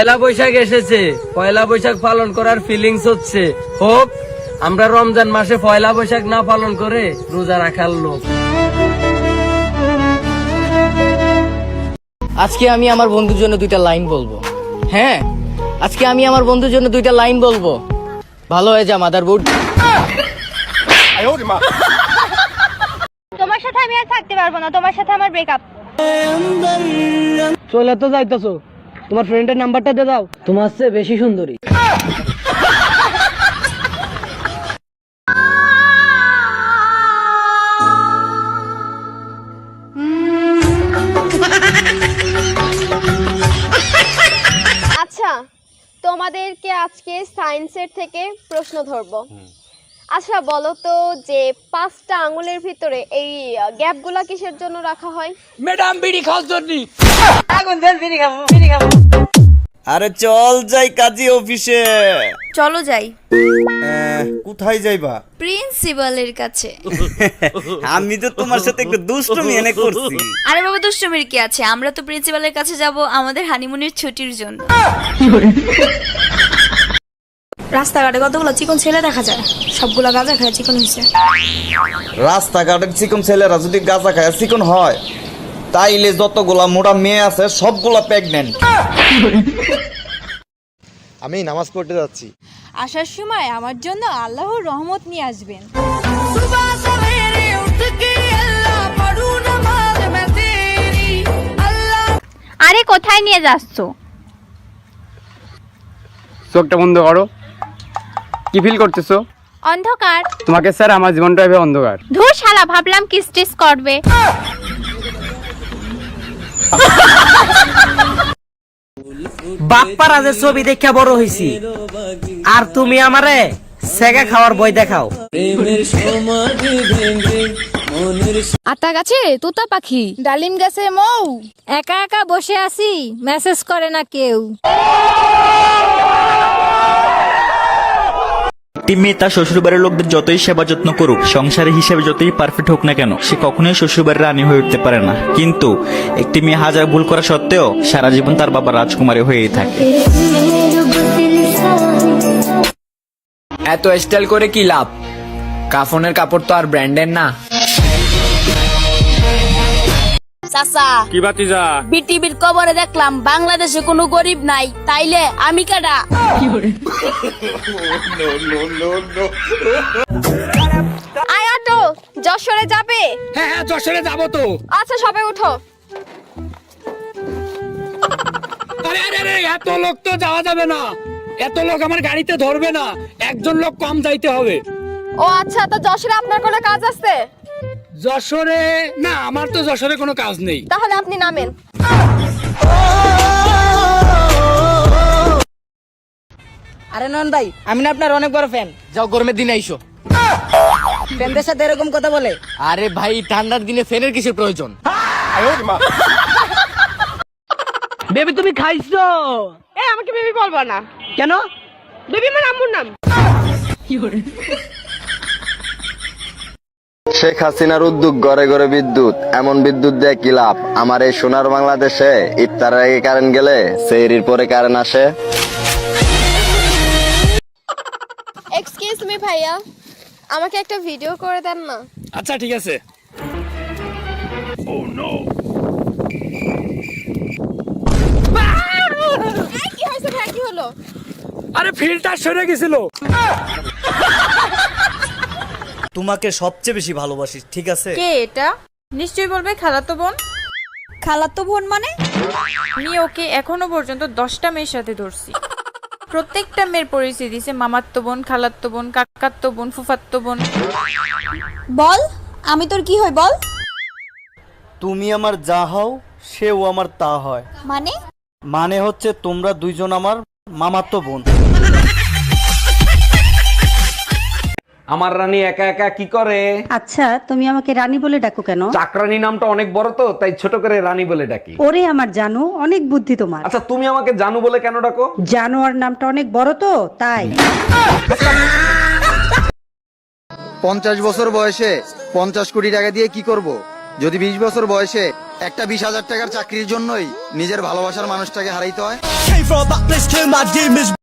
পয়লা বৈশাখ এসেছে, পয়লা বৈশাখ পালন করার ফিলিংস হচ্ছে। হোক আমরা রমজান মাসে পয়লা বৈশাখ না পালন করে রোজা রাখার লোক। আজকে আমি আমার বন্ধুর জন্য দুইটা লাইন বলবো। হ্যাঁ, আজকে আমি আমার বন্ধুর জন্য দুইটা লাইন বলবো। ভালো হয়ে যা মাদারবোর্ড। তোমার সাথে আমি আর থাকতে পারবো না, তোমার সাথে আমার ব্রেকআপ। চলে তো যাইতেছো, তোমার ফ্রেন্ডের নাম্বারটা দিয়ে দাও, তোমার চেয়ে বেশি সুন্দরী। আচ্ছা, তোমাদেরকে আজকে সায়েন্সের থেকে প্রশ্ন ধরবো। আচ্ছা বলো তো, যে 5টা আঙ্গুলের ভিতরে এই গ্যাপগুলা কিসের জন্য রাখা হয়? ম্যাডাম বিড়ি খাওয়ার জন্য। আরে চল যাই কাজী অফিসে। চলো যাই। কোথায় যাইবা? প্রিন্সিপালের কাছে। আমি তো তোমার সাথে একটু দুষ্টুমি এনে করছি। আরে বাবা, দুষ্টুমির কি আছে, আমরা তো প্রিন্সিপালের কাছে যাব আমাদের হানিমুনের ছুটির জন্য। রাস্তাঘাটে কতগুলো চিকন ছেলে দেখা যায়, সবগুলা গাঁজা খায় চিকন হয়েছে। রাস্তাঘাটের চিকন ছেলেরা যদি গাঁজা খায় চিকন হয়, তাইলে যতগুলা মোটা মেয়ে আছে সবগুলা প্রেগনেন্ট। আমি নামাজ পড়তে যাচ্ছি। আসার সময় আমার জন্য আল্লাহর রহমত নিয়ে আসবেন। আরে কোথায় নিয়ে যাচ্ছ? চোখটা বন্ধ করো। কি ফিল করতেছো? অন্ধকার। তোমাকে স্যার আমার জীবনটা এভাবে অন্ধকার। ধুর শালা, ভাবলাম কি স্টিচ করবে। বাপ্পার আজের ছবি দেখা বড় হইছি, আর তুমি আমারে সেগা খাওয়ার বই দেখাও। আতা গাছে তোতা পাখি, ডালিম গাছে মৌ, একা একা বসে আছি, মেসেজ করে না কেউ। একটি মেয়ে তার শ্বশুরবাড়ির লোকদের যতই সেবা যত্ন করুক, সংসারের হিসেবে যতই পারফেক্ট হোক না কেন, সে কখনোই শ্বশুরবাড়ির রানী হয়ে উঠতে পারে না। কিন্তু একটি মেয়ে হাজার ভুল করা সত্ত্বেও সারা জীবন তার বাবা রাজকুমারী হয়েই থাকে। এত স্টাইল করে কি লাভ? কাফনের কাপড় তো আর ব্র্যান্ডের না। চাচা, কি বাতিজা? বিটিভির খবরে দেখলাম বাংলাদেশে কোনো গরিব নাই, তাইলে আমি কাটা। আয় অটো, যশোরে যাবে? হ্যাঁ হ্যাঁ, যশোরে যাবো তো। আচ্ছা সবাই উঠো। আরে আরে আরে, এত লোক তো যাওয়া যাবে না, এত লোক আমার গাড়িতে ধরবে না, একজন লোক কম যাইতে হবে। ও আচ্ছা, তো যশোরে আপনার কোনো কাজ আছে? যশোরে না, আমার তো যশোরে কোনো কাজ নেই। তাহলে আপনি নামেন। আরে নন ভাই, আমি না আপনার অনেক বড় ফ্যান। যাও গরমের দিনে আইসো। ফ্যানদের সাথে এরকম কথা বলে? আরে ভাই, ঠান্ডার দিনে ফ্যানের কিসের প্রয়োজন? বেবি তুমি খাইছো? আমাকে বেবি বলবা না। কেন? বেবি আমার আম্মুর নাম। শেখ হাসিনার উদ্যোগ ঘরে ঘরে বিদ্যুৎ, এমন বিদ্যুৎ দিয়ে কি লাভ? আমার এই সোনার বাংলাদেশে ইফতারের আগে কারেন্ট গেলে সেহরির পরে কারেন্ট আসে। এক্সকিউজ মি ভাইয়া, আমাকে একটা ভিডিও করে দেন না। আচ্ছা ঠিক আছে। কি হয়েছে ভাই, কি হলো? আরে ফিল্টার সরে গেছিল। তোমাকে সবচেয়ে বেশি ভালোবাসি, ঠিক আছে? কে এটা? নিশ্চয়ই বলবে খালাতো বোন। খালাতো বোন মানে? আমি ওকে এখনো পর্যন্ত 10টা মেয়ের সাথে ধরছি। প্রত্যেকটা মেয়ের পরিচয় দিছে মামাত্তো বোন, খালাত্তো বোন, কাকাত্তো বোন, ফুফাত্তো বোন। বল, আমি তোর কি হই বল? তুমি আমার যা হও, সেও আমার তা হয়। মানে হচ্ছে তোমরা দুইজন আমার মামাতো বোন। আমার রানী একা একা কি করে? আচ্ছা, তুমি আমাকে রানী বলে ডাকো কেন? চাকরানী নামটা অনেক বড় তো, তাই ছোট করে রানী বলে ডাকি। ওরে আমার জানো, অনেক বুদ্ধি তোমার। আচ্ছা তুমি আমাকে জানু বলে কেন ডাকো? জানোয়ার নামটা অনেক বড় তো, তাই। 50 বছর বয়সে 50 কোটি টাকা দিয়ে কি করব? যদি 20 বছর বয়সে একটা 20,000 টাকার চাকরির জন্যই নিজের ভালোবাসার মানুষটাকে হারাইতে হয়। Came from a back place, kill my demons.